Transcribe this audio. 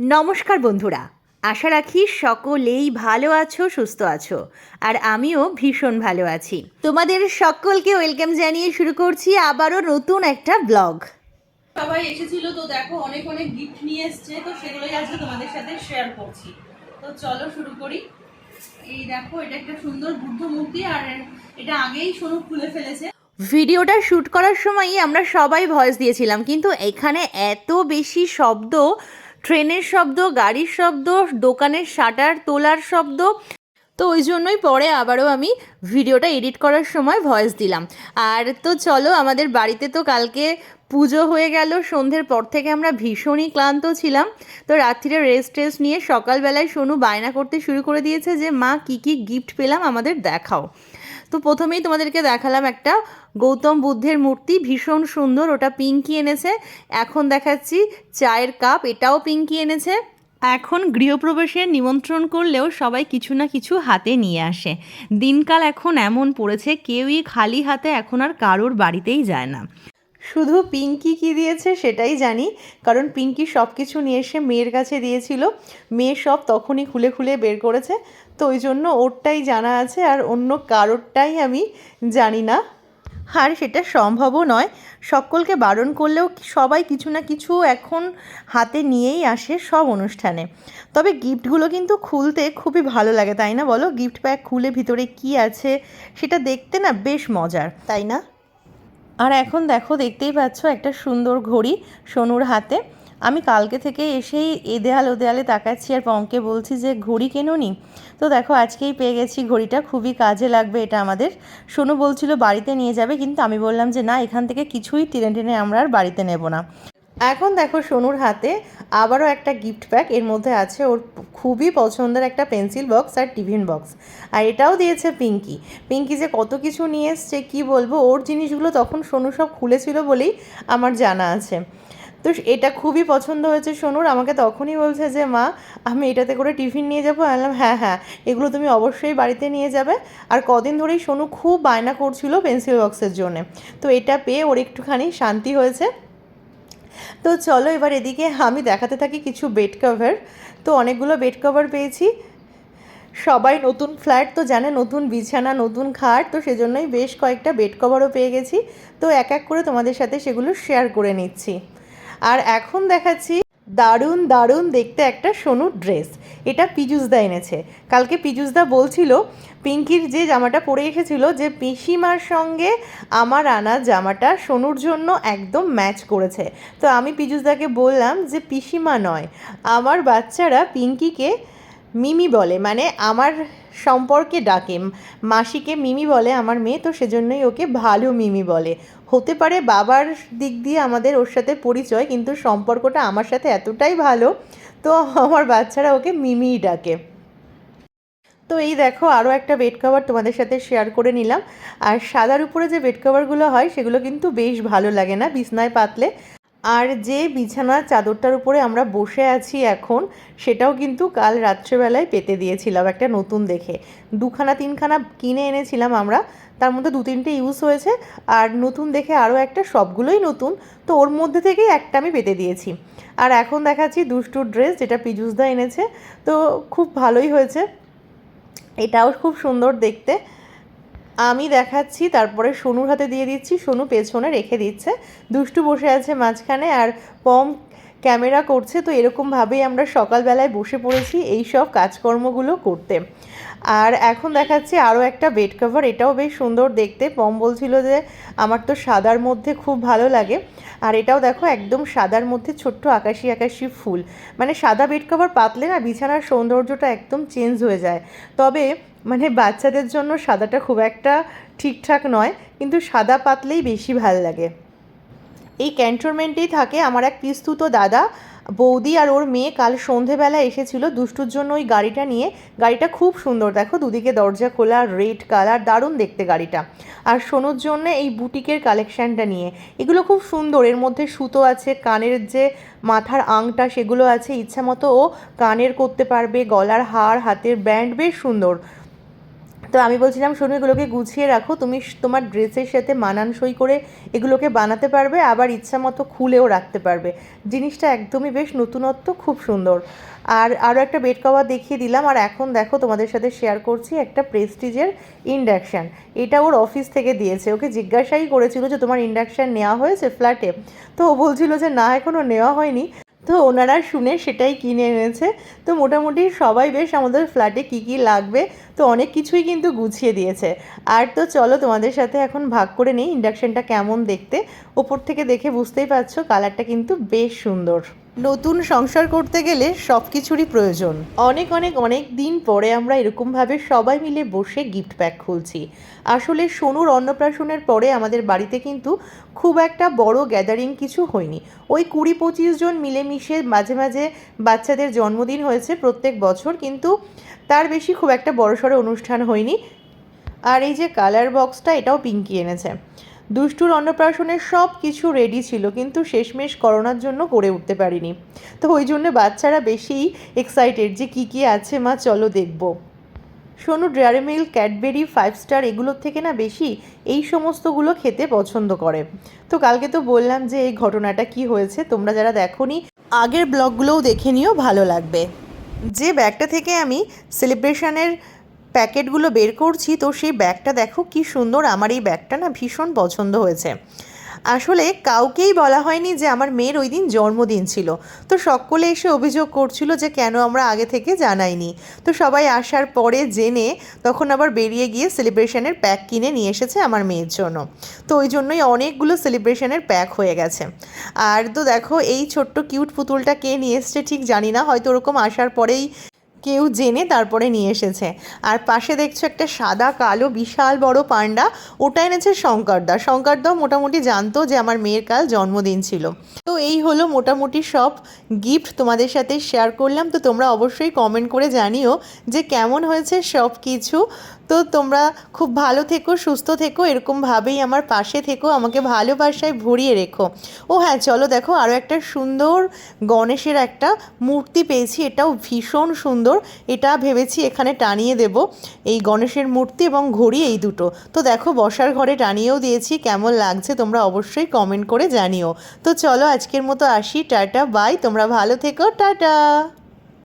নমস্কার বন্ধুরা, আশা রাখি সকলেই ভালো আছো, সুস্থ আছো। আর আমিও ভীষণ ভালো আছি। তোমাদের সকলকে ওয়েলকাম জানিয়ে শুরু করছি আবারও নতুন একটা ব্লগ। সবাই এসেছিল তো দেখো অনেক অনেক গিফট নিয়ে এসছে, তো সেগুলোই আজকে তোমাদের সাথে শেয়ার করছি। তো চলো শুরু করি। এই দেখো, এটা একটা সুন্দর বুদ্ধ মূর্তি, আর এটা আগেই সোনু খুলে ফেলেছে। ভিডিওটা শ্যুট করার সময়ই আমরা সবাই ভয়েস দিয়েছিলাম, কিন্তু এখানে এত বেশি শব্দ, ট্রেনের শব্দ, গাড়ির শব্দ, দোকানের শাটার তোলার শব্দ, তো ওই জন্যই পরে আবারও আমি ভিডিওটা এডিট করার সময় ভয়েস দিলাম। আর তো চলো, আমাদের বাড়িতে তো কালকে পুজো হয়ে গেল, সন্ধ্যের পর থেকে আমরা ভীষণই ক্লান্ত ছিলাম। তো রাত্রিরে রেস্ট নিয়ে সকালবেলায় সোনু বায়না করতে শুরু করে দিয়েছে যে মা কী কী গিফট পেলাম আমাদের দেখাও। তো প্রথমেই তোমাদেরকে দেখালাম একটা গৌতম বুদ্ধের মূর্তি, ভীষণ সুন্দর, ওটা পিঙ্কি এনেছে। এখন দেখাচ্ছি চায়ের কাপ, এটাও পিঙ্কি এনেছে। এখন গৃহপ্রবেশের নিমন্ত্রণ করলেও সবাই কিছু না কিছু হাতে নিয়ে আসে। দিনকাল এখন এমন পড়েছে, কেউই খালি হাতে এখন আর কারোর বাড়িতেই যায় না। শুধু পিঙ্কি কি দিয়েছে সেটাই জানি, কারণ পিঙ্কি সব কিছু নিয়ে এসে মেয়ের কাছে দিয়েছিল। মেয়ে সব তখনই খুলে খুলে বের করেছে, তো ওই জন্য ওরটাই জানা আছে, আর অন্য কারোরটাই আমি জানি না। আর সেটা সম্ভবও নয়, সকলকে বারণ করলেও সবাই কিছু না কিছু এখন হাতে নিয়েই আসে সব অনুষ্ঠানে। তবে গিফটগুলো কিন্তু খুলতে খুবই ভালো লাগে, তাই না বলো? গিফট প্যাক খুলে ভিতরে কি আছে সেটা দেখতে না বেশ মজার, তাই না? আর এখন দেখো, দেখতেই পাচ্ছ একটা সুন্দর ঘড়ি সোনুর হাতে। আমি কালকে থেকে এসেই এ দেয়াল ও দেয়ালে তাকাচ্ছি আর পমকে বলছি যে ঘড়ি কেনোনি? তো দেখো আজকেই পেয়ে গেছি ঘড়িটা, খুবই কাজে লাগবে এটা আমাদের। সোনু বলছিল বাড়িতে নিয়ে যাবে, কিন্তু আমি বললাম যে না, এখান থেকে কিছুই টেনে টেনে আমরা আর বাড়িতে নেব না। এখন দেখো সোনুর হাতে আবারও একটা গিফট প্যাক, এর মধ্যে আছে ওর খুবই পছন্দের একটা পেন্সিল বক্স আর টিফিন বক্স, আর এটাও দিয়েছে পিঙ্কি। পিঙ্কি যে কত কিছু নিয়ে এসছে কি বলবো, ওর জিনিসগুলো তখন সোনু সব খুলেছিল বলেই আমার জানা আছে। তো এটা খুবই পছন্দ হয়েছে সোনুর, আমাকে তখনই বলছে যে মা আমি এটাতে করে টিফিন নিয়ে যাবো। বললাম হ্যাঁ হ্যাঁ, এগুলো তুমি অবশ্যই বাড়িতে নিয়ে যাবে। আর কদিন ধরেই সোনু খুব বায়না করছিল পেন্সিল বক্সের জন্যে, তো এটা পেয়ে ওর একটুখানি শান্তি হয়েছে। তো চলো এবার এদিকে আমি দেখাতে থাকি কিছু বেড কভার। তো অনেকগুলো বেড কভার পেয়েছি, সবাই নতুন ফ্ল্যাট তো জানে, নতুন বিছানা নতুন খাট, তো সেজন্যই বেশ কয়েকটা বেড কভারও পেয়ে গেছি। তো এক এক করে তোমাদের সাথে সেগুলো শেয়ার করে নিচ্ছি। আর এখন দেখাচ্ছি দারুণ দারুণ দেখতে একটা সোনুর ড্রেস, এটা পীযুষদা এনেছে। কালকে পীযুষদা বলছিল পিঙ্কির যে জামাটা পরে এসেছিল, যে পিসিমার সঙ্গে আমার আনা জামাটা সোনুর জন্য একদম ম্যাচ করেছে। তো আমি পীযুষদাকে বললাম যে পিসিমা নয়, আমার বাচ্চারা পিঙ্কিকে মিমি বলে, মানে আমার সম্পর্কে ডাকে, মাসিকে মিমি বলে আমার মেয়ে, তো সেজন্যই ওকে ভালো মিমি বলে। হতে পারে বাবার দিক দিয়ে আমাদের ওর সাথে পরিচয়, কিন্তু সম্পর্কটা আমার সাথে এতটাই ভালো, তো আমার বাচ্চারা ওকে মিমিই ডাকে। তো এই দেখো আরও একটা বেড কভার তোমাদের সাথে শেয়ার করে নিলাম। আর সাদার উপরে যে বেড কভারগুলো হয় সেগুলো কিন্তু বেশ ভালো লাগে না বিছনায় পাতলে। আর যে বিছানার চাদরটার উপরে আমরা বসে আছি এখন, সেটাও কিন্তু কাল রাত্রেবেলায় পেতে দিয়েছিলাম একটা নতুন দেখে। দুখানা তিনখানা কিনে এনেছিলাম আমরা, তার মধ্যে দু তিনটে ইউজ হয়েছে, আর নতুন দেখে আরও একটা, সবগুলোই নতুন, তো ওর মধ্যে থেকেই একটা আমি পেতে দিয়েছি। আর এখন দেখাচ্ছি দুষ্টুর ড্রেস, যেটা পীযুষদা এনেছে, তো খুব ভালোই হয়েছে, এটাও খুব সুন্দর দেখতে। আমি দেখাচ্ছি, তারপরে সোনুর হাতে দিয়ে দিচ্ছি, সোনু পেছনে রেখে দিচ্ছে, দুষ্টু বসে আছে মাঝখানে, আর পম ক্যামেরা করছে। তো এরকমভাবেই আমরা সকালবেলায় বসে পড়েছি এই সব কাজকর্মগুলো করতে। আর এখন দেখাচ্ছি আরও একটা বেড কভার, এটাও বেশ সুন্দর দেখতে। পম বলছিল যে আমার তো সাদার মধ্যে খুব ভালো লাগে, আর এটাও দেখো একদম সাদার মধ্যে ছোট্ট আকাশি আকাশি ফুল, মানে সাদা বেড কভার পাতলে না বিছানার সৌন্দর্যটা একদম চেঞ্জ হয়ে যায়। তবে মানে বাচ্চাদের জন্য সাদাটা খুব একটা ঠিকঠাক নয়, কিন্তু সাদা পাতলেই বেশি ভাল লাগে। এই ক্যান্টনমেন্টেই থাকে আমার এক পিস্তুত দাদা, বৌদি আর ওর মেয়ে কাল সন্ধেবেলা এসেছিল দুষ্টুর জন্য ওই গাড়িটা নিয়ে। গাড়িটা খুব সুন্দর, দেখো দুদিকে দরজা খোলা, রেড কালার, দারুণ দেখতে গাড়িটা। আর সোনুর জন্য এই বুটিকের কালেকশানটা নিয়ে, এগুলো খুব সুন্দর, এর মধ্যে সুতো আছে, কানের যে মাথার আংটা সেগুলো আছে, ইচ্ছা মতো ও কানের করতে পারবে, গলার হার, হাতের ব্যান্ড, বেশ সুন্দর। তো আমি বলছিলাম শোনো, এগুলোকে গুছিয়ে রাখো, তুমি তোমার ড্রেসের সাথে মানানসই করে এগুলোকে বানাতে পারবে, আবার ইচ্ছা মতো খুলেও রাখতে পারবে। জিনিসটা একদমই বেশ নতুনত্ব, খুব সুন্দর। আর আরও একটা বেড কভার দেখিয়ে দিলাম। আর এখন দেখো তোমাদের সাথে শেয়ার করছি একটা প্রেস্টিজের ইন্ডাকশান। এটা ওর অফিস থেকে দিয়েছে। ওকে জিজ্ঞাসাই করেছিল যে তোমার ইন্ডাকশান নেওয়া হয়েছে ফ্ল্যাটে, তো ও বলছিল যে না, এখনও নেওয়া হয়নি। তো ওনারা শুনে সেটাই কিনে এনেছে। তো মোটামুটি সবাই বেশ আমাদের ফ্ল্যাটে কী কী লাগবে তো অনেক কিছুই কিন্তু গুছিয়ে দিয়েছে। আর তো চলো তোমাদের সাথে এখন ভাগ করে নিই ইন্ডাকশানটা কেমন দেখতে। ওপর থেকে দেখে বুঝতেই পারছো কালারটা কিন্তু বেশ সুন্দর। নতুন সংসার করতে গেলে সব কিছুরই প্রয়োজন। অনেক অনেক অনেক দিন পরে আমরা এরকমভাবে সবাই মিলে বসে গিফট প্যাক খুলছি। আসলে সোনুর অন্নপ্রাশনের পরে আমাদের বাড়িতে কিন্তু খুব একটা বড় গ্যাদারিং কিছু হয়নি। ওই 20-25 জন মিলেমিশে মাঝে মাঝে বাচ্চাদের জন্মদিন হয়েছে প্রত্যেক বছর, কিন্তু তার বেশি খুব একটা বড়সড় অনুষ্ঠান হয়নি। আর এই যে কালার বক্সটা, এটাও পিঙ্কি এনেছে। দুষ্টুর অন্নপ্রাশনের সব কিছু রেডি ছিল, কিন্তু শেষমেশ করোনার জন্য করে উঠতে পারিনি। তো ওই জন্য বাচ্চারা বেশি এক্সাইটেড যে কী কী আছে মা চলো দেখব। Sonu dairy milk, Cadbury, 5 star এগুলোর থেকে না বেশি এই সমস্তগুলো খেতে পছন্দ করে। তো কালকে তো বললাম যে এই ঘটনাটা কি হয়েছে, তোমরা যারা দেখোনি আগের ব্লগগুলোও দেখে নিও, ভালো লাগবে। যে ব্যাগটা থেকে আমি সেলিব্রেশনের প্যাকেটগুলো বের করছি, তো সেই ব্যাগটা দেখো কি সুন্দর। আমার এই ব্যাগটা না ভীষণ পছন্দ হয়েছে। আসলে কাউকেই বলা হয়নি যে আমার মেয়ের ওই দিন জন্মদিন ছিল। তো সকলে এসে অভিযোগ করছিল যে কেন আমরা আগে থেকে জানাইনি। তো সবাই আসার পরে জেনে তখন আবার বেরিয়ে গিয়ে সেলিব্রেশনের প্যাক কিনে নিয়ে এসেছে আমার মেয়ের জন্য। তো ওই জন্যই অনেকগুলো সেলিব্রেশনের প্যাক হয়ে গেছে। আর তো দেখো এই ছোট্ট কিউট পুতুলটা কে নিয়ে এসছে ঠিক জানি না, হয়তো ওরকম আসার পরেই কেউ জেনে তারপরে নিয়ে এসেছে। আর পাশে দেখছো একটা সাদা কালো বিশাল বড় পান্ডা, ওটা এনেছে শঙ্করদা। শঙ্করদাও মোটামুটি জানতো যে আমার মেয়ের কাল জন্মদিন ছিল। তো এই হলো মোটামুটি সব গিফট তোমাদের সাথে শেয়ার করলাম। তো তোমরা অবশ্যই কমেন্ট করে জানিও যে কেমন হয়েছে সব কিছু। তো তোমরা খুব ভালো থেকো, সুস্থ থেকো, এরকমভাবেই আমার পাশে থেকো, আমাকে ভালোবাসায় ভরিয়ে রেখো। ও হ্যাঁ, চলো দেখো আরও একটা সুন্দর গণেশের একটা মূর্তি পেয়েছি, এটাও ভীষণ সুন্দর। এটা ভেবেছি এখানে টানিয়ে দেব, এই গণেশের মূর্তি এবং ঘড়ি এই দুটো। তো দেখো বসার ঘরে টানিয়েও দিয়েছি, কেমন লাগছে তোমরা অবশ্যই কমেন্ট করে জানিও। তো চলো আজকের মতো আসি, টাটা বাই, তোমরা ভালো থেকো, টাটা।